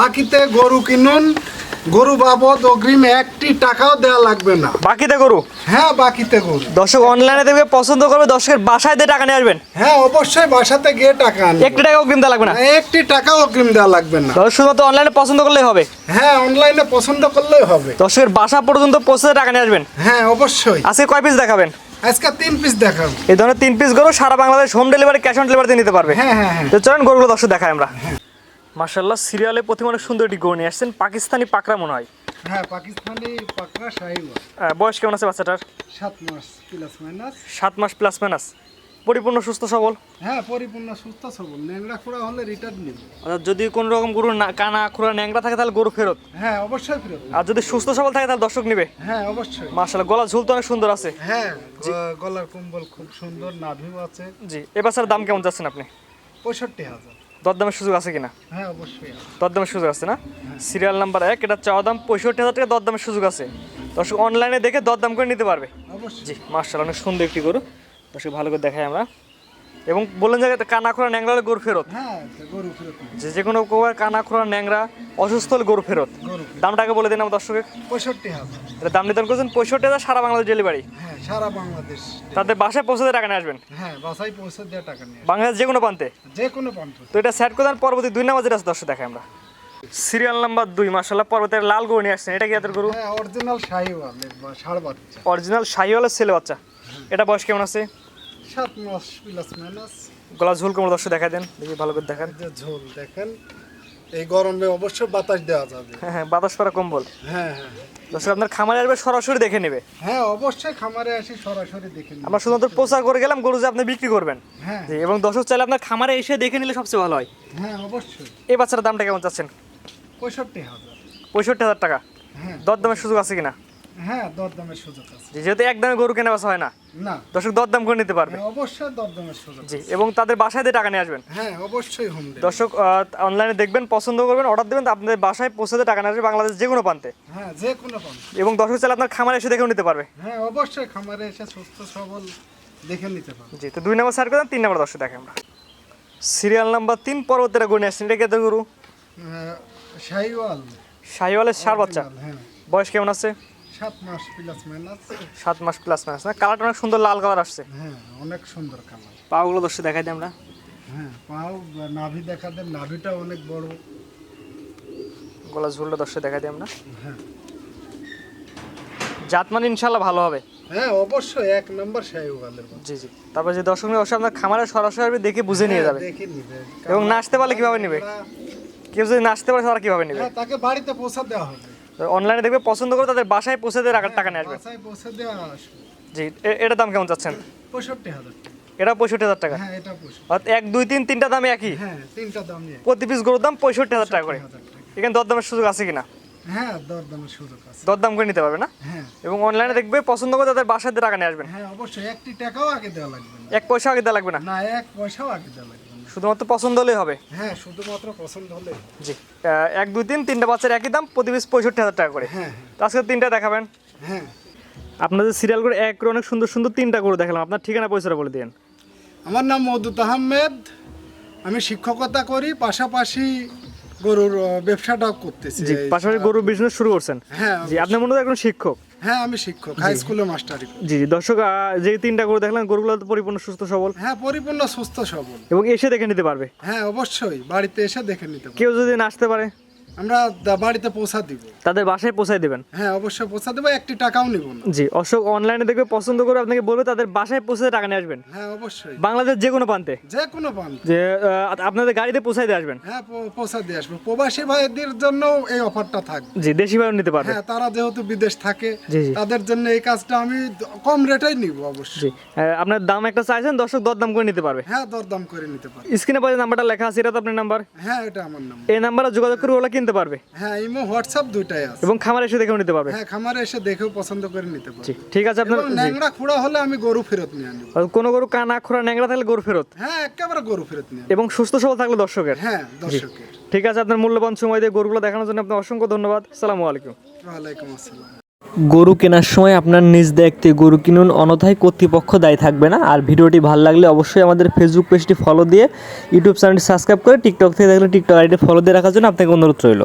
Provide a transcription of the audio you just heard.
বাকিতে গরু কিনুন, গরু বাবদ অগ্রিম 1টি টাকাও দেওয়া লাগবে না। বাকিতে গরু? হ্যাঁ, বাকিতে গরু। দর্শক অনলাইনে দেখবে, পছন্দ করবে, দর্শকের বাসায় দিয়ে টাকা নিয়ে আসবেন। হ্যাঁ, অবশ্যই বাসাতে গিয়ে টাকা আনবেন। 1টি টাকা অগ্রিম দেওয়া লাগবে না? 1টি টাকাও অগ্রিম দেওয়া লাগবে না। দর্শক শুধুমাত্র অনলাইনে পছন্দ করলেই হবে। হ্যাঁ, অনলাইনে পছন্দ করলেই হবে। দর্শকের বাসা পর্যন্ত পৌঁছে টাকা নিয়ে আসবেন। হ্যাঁ, অবশ্যই। আজকে কয় পিস দেখাবেন? আজকে 3 পিস দেখাবো। এই ধরনের 3 পিস গরু সারা Bangladesh home delivery, cash on ডেলিভারিতে নিতে পারবে। হ্যাঁ হ্যাঁ হ্যাঁ। তো চলেন গরুগুলো দর্শক দেখাই আমরা। মাশাআল্লাহ, সিরিয়ালে প্রথম অনেক সুন্দর একটি গরু নিয়ে আসছেন, পাকিস্তানি পাকড়া মনে হয়। হ্যাঁ, পাকিস্তানি পাকড়া শাহিওয়াল। বয়স কেমন আছে বাচ্চাটার? 7 মাস প্লাস মাইনাস। 7 মাস প্লাস মাইনাস। পরিপূর্ণ সুস্থ সবল? হ্যাঁ, পরিপূর্ণ সুস্থ সবল। ন্যাংরা খোড়া হলে রিটার্ন নিব। অর্থাৎ যদি কোনো রকম গরু কানা খুরা ন্যাংরা থাকে তাহলে গরু ফেরত? হ্যাঁ, অবশ্যই ফেরত। আর যদি সুস্থ সবল থাকে তাহলে দর্শক নিবে? হ্যাঁ, অবশ্যই। মাশাআল্লাহ, গলা ঝুল তো অনেক সুন্দর আছে। হ্যাঁ, গলার কম্বল খুব সুন্দর, নাভিও আছে। জি, এ বাচ্চার দাম কেমন যাচ্ছেন আপনি? 65,000। দরদামের সুযোগ আছে কিনা? হ্যাঁ, অবশ্যই আছে। দরদামের সুযোগ আছে না? সিরিয়াল নাম্বার 1, এটা চাওয়া দাম 65,000 টাকা, দরদামের সুযোগ আছে। দর্শক অনলাইনে দেখে দরদাম করে নিতে পারবে। অবশ্যই। জি, মাশাআল্লাহ, অনেক সুন্দর একটি গরু। দর্শক ভালো করে দেখাই আমরা। এবং বললেন যে কানা খোরা ন্যাংরা হলে গরু ফেরত? হ্যাঁ, গরু ফেরত নিব। যে কোনো প্রকার কানা খোরা ন্যাংরা অসুস্থ হলে গরু ফেরত। গরু দামটাকে বলে দিন আমার দর্শকের। 65,000। এটা দাম নির্ধারণ করেছেন 65,000, সারা বাংলাদেশ ডেলিভারি। হ্যাঁ, সারা বাংলাদেশ। তাদের বাসায় পৌঁছাতে টাকা নিয়ে আসবেন? হ্যাঁ, বাসায় পৌঁছে দিয়ে টাকা নিয়ে আসবে। বাংলাদেশ যে কোনো প্রান্তে? যে কোনো প্রান্ত। তো এটা সেট করে দেন। পরবর্তী 2 নাম্বার যেটা আছে দর্শক দেখাই আমরা। সিরিয়াল নাম্বার 2, মাশাআল্লাহ, পর্বতের লাল গরু নিয়ে আসছেন। এটা কি এদের গরু? হ্যাঁ, অরিজিনাল শাহিওয়াল বা ষাঁড় বাচ্চা। অরিজিনাল শাহিওয়ালের ছেলে বাচ্চা। এটা বয়স কেমন আছে? 7 মাস প্লাস মাইনাস। গলা ঝুল কোমর দর্শক দেখাই দেন, দেখি ভালো করে দেখান। যে ঝোল দেখেন, এই গরমে অবশ্যই বাতাস দেওয়া যাবে। হ্যাঁ হ্যাঁ, বাতাস করা কম্বল। হ্যাঁ হ্যাঁ দর্শক আপনার খামারে আসবে, সরাসরি দেখে নেবে। হ্যাঁ, অবশ্যই খামারে আসি সরাসরি দেখে নিন। আমরা শুধুমাত্র প্রচার করে গেলাম গরু যে আপনি বিক্রি করবেন। হ্যাঁ জি, এবং দর্শক চাইলে আপনার খামারে এসে দেখে নিলে সবচেয়ে ভালো হয়। হ্যাঁ, অবশ্যই। এই বাচ্চার দামটা কেমন চাচ্ছেন? 65,000। 65,000 টাকা। হ্যাঁ দরদামের সুযোগ আছে কিনা? হ্যাঁ, দরদামের সুযোগ আছে। জি, যেহেতু একদমে গরু কেনা বেচা হয় না, না। দর্শক দরদাম করে নিতে পারবে। হ্যাঁ, অবশ্যই দরদামের সুযোগ জি, আছে। এবং তাদের বাসায় দিয়ে টাকা নিয়ে আসবেন। হ্যাঁ, অবশ্যই হোম ডেলিভারি। দর্শক অনলাইনে দেখবেন, পছন্দ করবেন, অর্ডার দেবেন, আপনাদের বাসায় পৌঁছাতে টাকা নিয়ে আসবে, বাংলাদেশ যে কোনো প্রান্তে। হ্যাঁ, যে কোনো প্রান্ত। এবং দর্শক চাইলে আপনার খামারে এসে দেখেও নিতে পারবে। হ্যাঁ, অবশ্যই খামারে এসে সুস্থ সবল দেখে নিতে পারবে। জি, তো 2 নাম্বার সার করে দেন। 3 নাম্বার দর্শক দেখে আমরা। সিরিয়াল নাম্বার 3, পর্বতের গরু নিয়ে আসছেন। এটা কি এদের গরু? শাহিওয়াল। শাহিওয়ালের ষাঁড় বাচ্চা। হ্যাঁ, বয়স কেমন আছে? 7 মাস প্লাস মাইনাস। 7 মাস প্লাস মাইনাস না? কালারটা অনেক সুন্দর, লাল কালার আসছে। হ্যাঁ, অনেক সুন্দর কালার। পাগুলো দর্শক দেখাই দিই আমরা। হ্যাঁ, পাও নাভি দেখা দেন, নাভিটা অনেক বড়। গলা ঝুলটা দর্শক দেখাই দিই আমরা। হ্যাঁ জাত মানে ইনশাল্লাহ ভালো হবে। হ্যাঁ, অবশ্যই 1 নম্বর শাহিওয়ালের বাচ্চা। জি জি। তারপর যে দর্শক নিয়ে অবশ্যই আপনার খামারে সরাসরি আসবে, দেখে বুঝে নিয়ে যাবে। দেখে নিবে। এবং না আসতে পারলে কিভাবে নিবে? কেউ যদি না আসতে পারে তারা কিভাবে নিবে? হ্যাঁ, তাকে বাড়িতে পৌঁছে দেওয়া হবে। অনলাইনে দেখবে, পছন্দ করে তাদের বাসায় পৌঁছে দিয়ে টাকা নিয়ে আসবে। বাসায় পৌঁছে দেওয়া আসবে। জি, এটার দাম কেমন চাচ্ছেন? 65,000 টাকা। এটা 65,000 টাকা। হ্যাঁ, এটা 65। অর্থাৎ 1, 2, 3 তিনটা দামে একই। হ্যাঁ, তিনটা দামই এক। প্রতি পিস গরুর দাম 65,000 টাকা করে। 65,000 টাকা। এখানে দরদামের সুযোগ আছে কিনা? হ্যাঁ, দরদামের সুযোগ আছে। দরদাম করে নিতে পারবে না? হ্যাঁ এবং অনলাইনে দেখবে, পছন্দ করে তাদের বাসায় দিয়ে টাকা নিয়ে আসবেন। হ্যাঁ, অবশ্যই 1টি টাকাও আগে দেওয়া লাগবে না। 1 পয়সা আগে দেওয়া লাগবে না? না, 1 পয়সাও আগে দেওয়া লাগবে না। শুধুমাত্র পছন্দ হলেই হবে। হ্যাঁ, শুধুমাত্র পছন্দ হলে। জি, 1, 2, 3 তিনটা বাচ্চার একই দাম, প্রতি পিস 65,000 টাকা করে। হ্যাঁ তো আজকে 3টা দেখাবেন। হ্যাঁ। আপনাদের সিরিয়াল করে এক করে অনেক সুন্দর সুন্দর 3টা গরু দেখালাম। আপনার ঠিকানা পরিচয়টা বলে দিন। আমার নাম মওদুদ আহমেদ। আমি শিক্ষকতা করি, পাশাপাশি গরুর ব্যবসাটাও করতেছি। জি, পাশাপাশি গরু বিজনেস শুরু করছেন। হ্যাঁ জি, আপনি মনে হয় একজন শিক্ষক। হ্যাঁ, আমি শিক্ষক, হাই স্কুলে মাস্টারি করি। জি দর্শক, যে 3টা গরু দেখলেন, গরুগুলো তো পরিপূর্ণ সুস্থ সবল হ্যাঁ, পরিপূর্ণ সুস্থ সবল। এবং এসে দেখে নিতে পারবে। হ্যাঁ, অবশ্যই বাড়িতে এসে দেখে নিতে পারবে। কেউ যদি না আসতে পারে, আমরা বাড়িতে পৌঁছা দিব। তাদের বাসায় পৌঁছায় দেবেন। হ্যাঁ, অবশ্যই পৌঁছা দেবো, 1টি টাকাও নিব না। জি, অশোক অনলাইনে দেখবে, পছন্দ করে আপনাকে বলবে, তাদের বাসায় পৌঁছে টাকা নিয়ে আসবেন। হ্যাঁ, অবশ্যই বাংলাদেশ যে কোনো প্রান্তে, যে কোনো প্রান্ত। যে আপনাদের গাড়িতে পৌঁছায় দিয়ে আসবেন। হ্যাঁ, পৌঁছা দিয়ে আসবো। প্রবাসী ভাইদের জন্য এই অফারটা থাকবে। জি, দেশি ভাড়া নিতে পারবে। হ্যাঁ, তারা যেহেতু বিদেশ থাকে, জি, জি। তাদের জন্য এই কাজটা আমি কম রেটেই নিব অবশ্যই। জি, আপনার দাম একটা চাইছেন, দর্শক দরদাম করে নিতে পারবে। হ্যাঁ, দরদাম করে নিতে পারে। স্ক্রিনে পাশে নাম্বারটা লেখা আছে, এটা তো আপনার নাম্বার। হ্যাঁ, এটা আমার নাম। এই নাম্বারে যোগাযোগ করে ওরা কিনতে পারবে। হ্যাঁ, ইমো হোয়াটসঅ্যাপ দুইটাই আছে। এবং খামারে এসে দেখেও নিতে পারবে। হ্যাঁ, খামারে এসে দেখেও পছন্দ করে নিতে পারে। জি, ঠিক আছে। আপনার এবং ন্যাংরা খুঁড়া হলে আমি গরু ফেরত নিয়ে আনবো। কোনো গরু কানা খোরা ন্যাংরা থাকলে গরু ফেরত। হ্যাঁ, একেবারে গরু ফেরত নিয়ে আনবো। এবং সুস্থ সবল থাকলে দর্শকের। হ্যাঁ, দর্শকের। ঠিক আছে, আপনার মূল্যবান সময় দিয়ে গরুগুলো দেখানোর জন্য আপনার অসংখ্য ধন্যবাদ। আসসালামু আলাইকুম। ওয়ালাইকুম আসসালাম। গরু কেনার সময় আপনার নিজ দায়িত্বে গরু কিনুন, অন্যথায় কর্তৃপক্ষ দায়ী থাকবে না। আর ভিডিওটি ভালো লাগলে অবশ্যই আমাদের ফেসবুক পেজটি ফলো দিয়ে, ইউটিউব চ্যানেলটি সাবস্ক্রাইব করে, টিকটক থেকে দেখলে টিকটক আইডি ফলো দিয়ে রাখার জন্য আপনাকে অনুরোধ রইল।